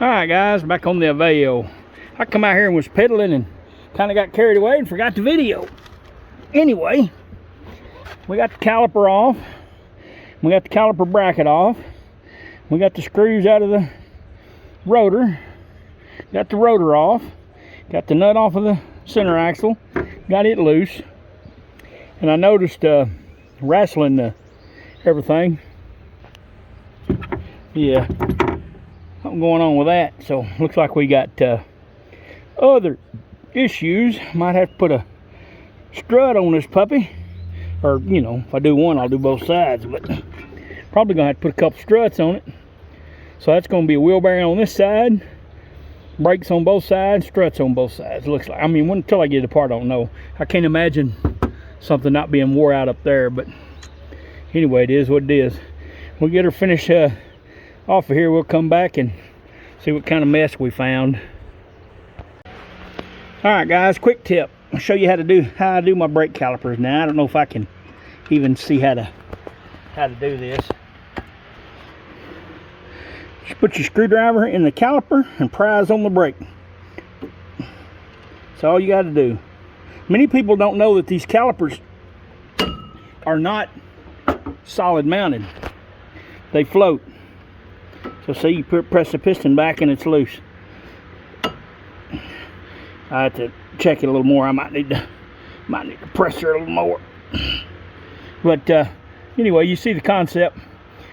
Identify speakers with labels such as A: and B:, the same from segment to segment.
A: Alright guys, back on the Aveo. I come out here and was pedaling and kind of got carried away and forgot the video. Anyway, we got the caliper off. We got the caliper bracket off. We got the screws out of the rotor. Got the rotor off. Got the nut off of the center axle. Got it loose. And I noticed wrestling everything. Yeah, something going on with that. So looks like we got other issues. Might have to put a strut on this puppy, or you know, if I do one I'll do both sides, but probably gonna have to put a couple struts on it. So that's gonna be a wheel bearing on this side, brakes on both sides, struts on both sides. It looks like, I mean, until I get it apart I don't know. I can't imagine something not being wore out up there, but anyway, it is what it is. We'll get her finished off of here. We'll come back and see what kind of mess we found. All right guys, quick tip. I'll show you how I do my brake calipers. Now I don't know if I can even see how to do this. Just put your screwdriver in the caliper and prise on the brake. That's all you got to do. Many people don't know that these calipers are not solid mounted. They float. So see, you press the piston back and it's loose. I have to check it a little more. I might need to press her a little more. But anyway, you see the concept.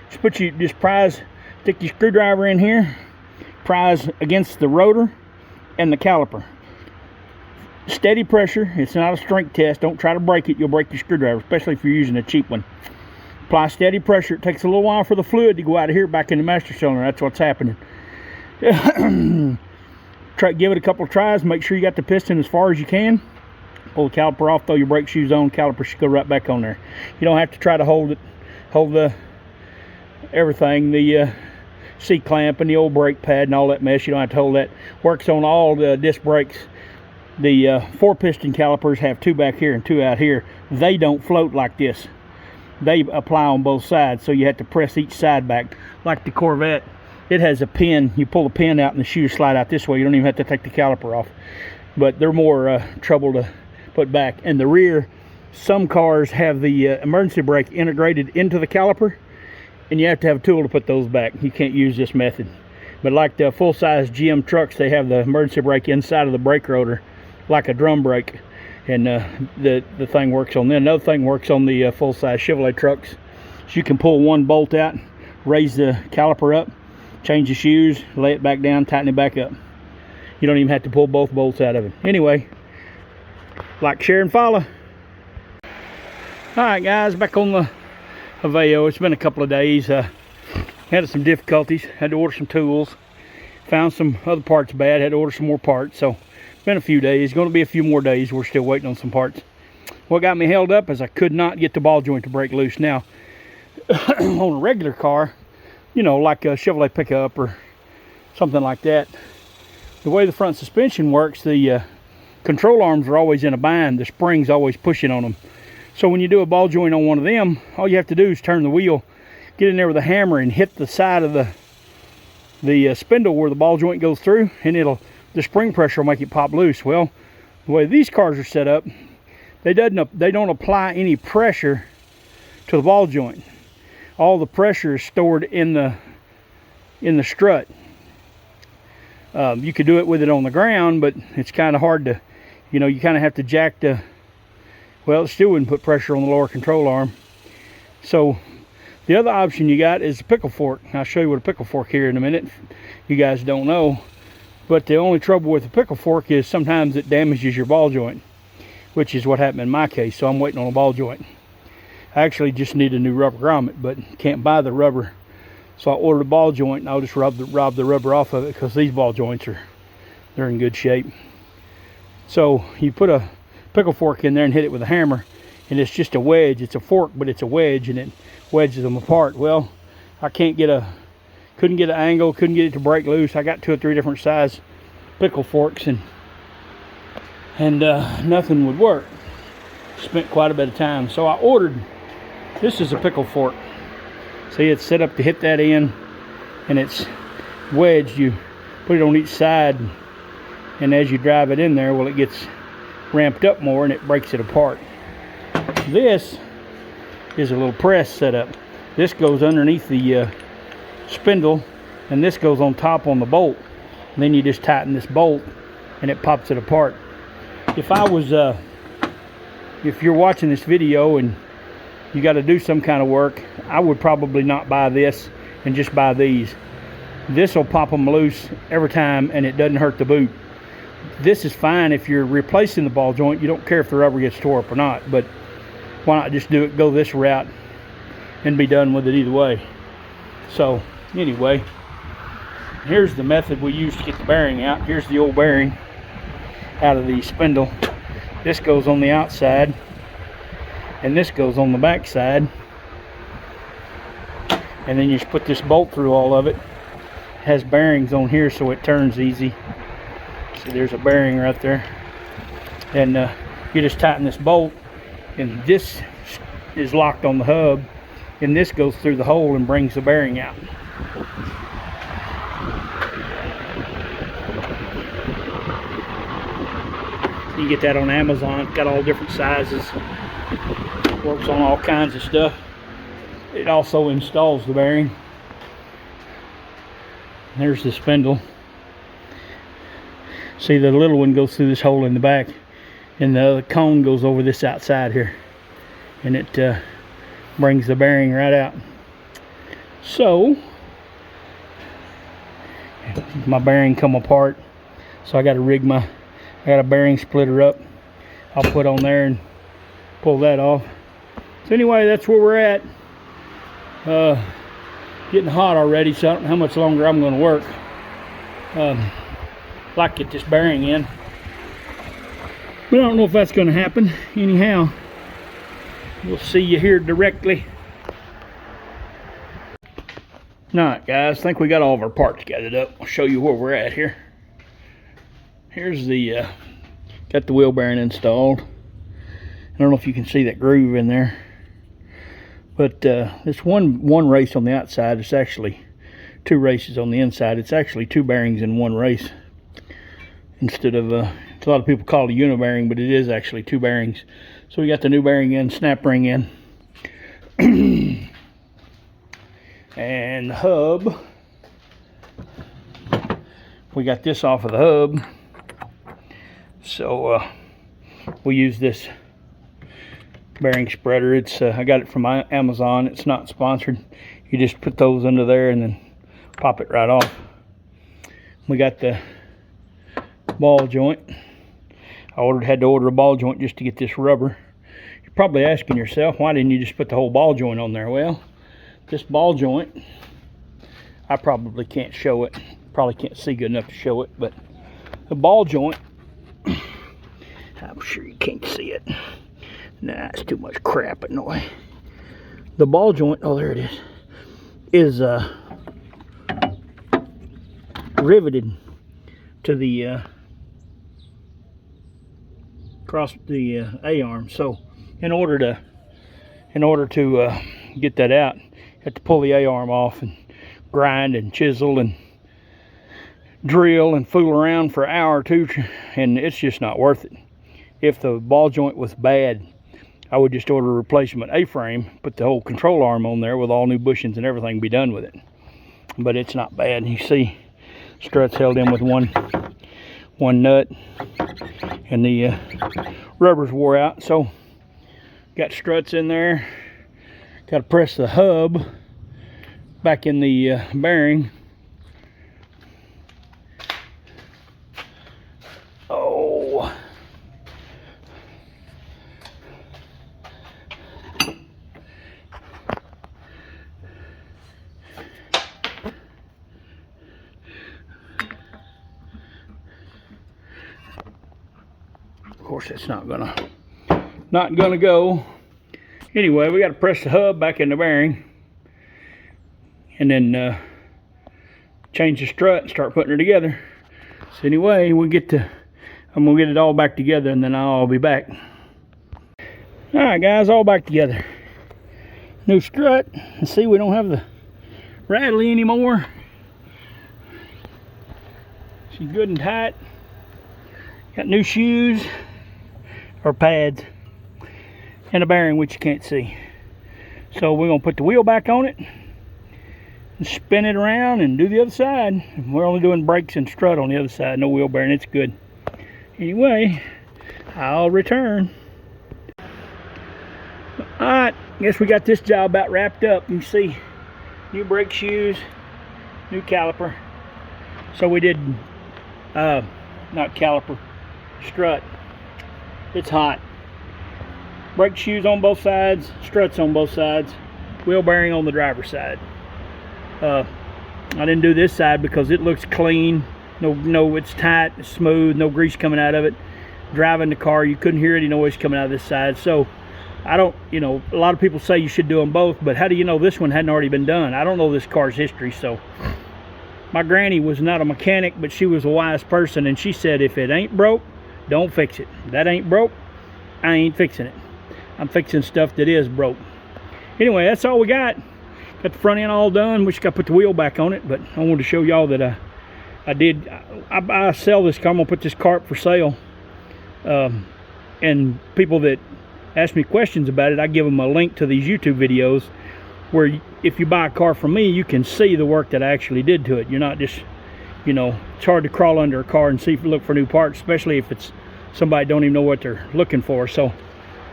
A: Just prise, stick your screwdriver in here, prise against the rotor and the caliper. Steady pressure. It's not a strength test. Don't try to break it. You'll break your screwdriver, especially if you're using a cheap one. Apply steady pressure. It takes a little while for the fluid to go out of here back in the master cylinder. That's what's happening. Give it a couple of tries. Make sure you got the piston as far as you can. Pull the caliper off. Throw your brake shoes on. Caliper should go right back on there. You don't have to try to hold the everything. The C-clamp and the old brake pad and all that mess. You don't have to hold that. Works on all the disc brakes. The 4-piston calipers have 2 back here and 2 out here. They don't float like this. They apply on both sides, so you have to press each side back. Like the Corvette, it has a pin. You pull the pin out and the shoes slide out this way. You don't even have to take the caliper off. But they're more trouble to put back. And the rear, some cars have the emergency brake integrated into the caliper, and you have to have a tool to put those back. You can't use this method. But like the full-size GM trucks, they have the emergency brake inside of the brake rotor, like a drum brake. And the thing works on them. Another thing works on the full-size Chevrolet trucks. So you can pull one bolt out, raise the caliper up, change the shoes, lay it back down, tighten it back up. You don't even have to pull both bolts out of it. Anyway, like, share, and follow. Alright guys, back on the Aveo. It's been a couple of days. Had some difficulties. Had to order some tools. Found some other parts bad. Had to order some more parts. So been a few days. Going to be a few more days. We're still waiting on some parts. What got me held up is I could not get the ball joint to break loose. Now on a regular car, you know, like a Chevrolet pickup or something like that, the way the front suspension works, the control arms are always in a bind. The spring's always pushing on them. So when you do a ball joint on one of them, all you have to do is turn the wheel, get in there with a hammer and hit the side of the spindle where the ball joint goes through, and the spring pressure will make it pop loose. Well, the way these cars are set up, they don't apply any pressure to the ball joint. All the pressure is stored in the strut. You could do it with it on the ground, but it's kind of hard to, you know, you kind of have to jack well, it still wouldn't put pressure on the lower control arm. So the other option you got is a pickle fork. I'll show you what a pickle fork here in a minute. You guys don't know. But the only trouble with the pickle fork is sometimes it damages your ball joint, which is what happened in my case. So I'm waiting on a ball joint. I actually just need a new rubber grommet, but can't buy the rubber. So I ordered a ball joint, and I'll just rob the rubber off of it, because these ball joints they're in good shape. So you put a pickle fork in there and hit it with a hammer, and it's just a wedge. It's a fork, but it's a wedge, and it wedges them apart. Well, I couldn't get an angle, couldn't get it to break loose. I got 2 or 3 different size pickle forks, and nothing would work. Spent quite a bit of time. So I ordered, this is a pickle fork. See, it's set up to hit that in, and it's wedged. You put it on each side, and as you drive it in there, well, it gets ramped up more and it breaks it apart. This is a little press setup. This goes underneath the spindle, and this goes on top on the bolt. And then you just tighten this bolt and it pops it apart. If you're watching this video and you got to do some kind of work, I would probably not buy this and just buy these. This will pop them loose every time and it doesn't hurt the boot. This is fine if you're replacing the ball joint. You don't care if the rubber gets tore up or not, but why not just go this route and be done with it either way. So anyway, here's the method we use to get the bearing out. Here's the old bearing out of the spindle. This goes on the outside and this goes on the back side, and then you just put this bolt through all of it. It has bearings on here so it turns easy. See, there's a bearing right there, and you just tighten this bolt, and this is locked on the hub, and this goes through the hole and brings the bearing out. You get that on Amazon. It's got all different sizes, works on all kinds of stuff. It also installs the bearing. There's the spindle. See, the little one goes through this hole in the back, and the cone goes over this outside here, and it brings the bearing right out. So my bearing come apart, so I got to rig I got a bearing splitter up. I'll put on there and pull that off. So anyway, that's where we're at. Getting hot already, so I don't know how much longer I'm going to work. Like to get this bearing in, but I don't know if that's going to happen. Anyhow, we'll see you here directly. Alright guys, I think we got all of our parts gathered up. I'll show you where we're at here. Here's the got the wheel bearing installed. I don't know if you can see that groove in there, but this one race on the outside. It's actually two races on the inside. It's actually two bearings in one race, instead of a lot of people call it a uni-bearing, but it is actually two bearings. So we got the new bearing in, snap ring in, and the hub, we got this off of the hub. So we use this bearing spreader. It's I got it from Amazon. It's not sponsored. You just put those under there and then pop it right off. We got the ball joint. I had to order a ball joint just to get this rubber. You're probably asking yourself, why didn't you just put the whole ball joint on there? Well, this ball joint, I probably can't show it. Probably can't see good enough to show it, but the ball joint, I'm sure you can't see it. Nah, it's too much crap in the way. The ball joint, oh there it is riveted to the across the A-arm. So in order to get that out, you have to pull the A-arm off and grind and chisel and drill and fool around for an hour or two, and it's just not worth it. If the ball joint was bad, I would just order a replacement A-frame, put the whole control arm on there with all new bushings and everything, be done with it. But it's not bad. You see, struts held in with one nut, and the rubbers wore out. So got struts in there. Got to press the hub back in the bearing. Oh. Of course, that's not gonna go. Anyway, we got to press the hub back in the bearing, and then change the strut and start putting it together. So anyway, I'm gonna get it all back together, and then I'll be back. All right, guys, all back together. New strut. And see, we don't have the rattly anymore. She's good and tight. Got new shoes, or pads, and a bearing which you can't see. So we're gonna put the wheel back on it and spin it around and do the other side. We're only doing brakes and strut on the other side, no wheel bearing. It's good. Anyway, I'll return. Alright, guess we got this job about wrapped up. You can see new brake shoes, new caliper. So we did not caliper, strut. It's hot. Brake shoes on both sides, struts on both sides, wheel bearing on the driver's side. I didn't do this side because it looks clean. No, it's tight, it's smooth, no grease coming out of it. Driving the car, you couldn't hear any noise coming out of this side. So I don't, a lot of people say you should do them both, but how do you know this one hadn't already been done? I don't know this car's history. So my granny was not a mechanic, but she was a wise person, and she said, if it ain't broke, don't fix it. If that ain't broke, I ain't fixing it. I'm fixing stuff that is broke. Anyway, that's all we got. Got the front end all done. We just got to put the wheel back on it, but I wanted to show y'all that I sell this car. I'm gonna put this car up for sale, and people that ask me questions about it, I give them a link to these YouTube videos where if you buy a car from me, you can see the work that I actually did to it. You're not just, it's hard to crawl under a car and look for new parts, especially if it's somebody don't even know what they're looking for. So,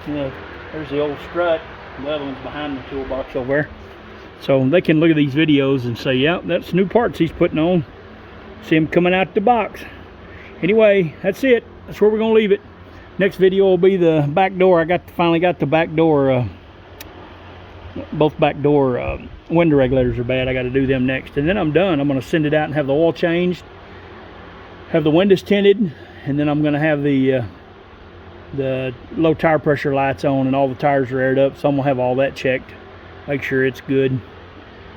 A: there's the old strut. The other one's behind the toolbox over there. So they can look at these videos and say, yeah, that's new parts he's putting on. See him coming out the box. Anyway, that's it. That's where we're gonna leave it. Next video will be the back door. I finally got the back door. Both back door window regulators are bad. I got to do them next, and then I'm done. I'm gonna send it out and have the oil changed, have the windows tinted, and then I'm gonna have the low tire pressure lights on, and all the tires are aired up. So I'm gonna have all that checked, make sure it's good,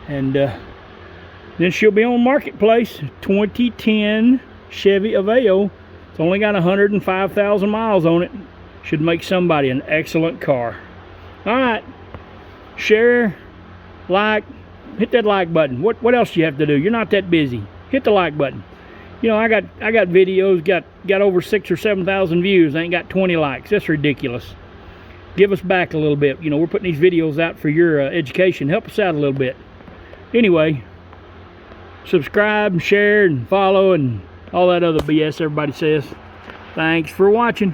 A: and then she'll be on marketplace. 2010 Chevy Aveo. It's only got 105,000 miles on it. Should make somebody an excellent car. All right, share, like, hit that like button. What else do you have to do? You're not that busy. Hit the like button. I got videos got over 6,000 or 7,000 views. I ain't got 20 likes. That's ridiculous. Give us back a little bit. We're putting these videos out for your education. Help us out a little bit. Anyway, subscribe and share and follow and all that other BS everybody says. Thanks for watching.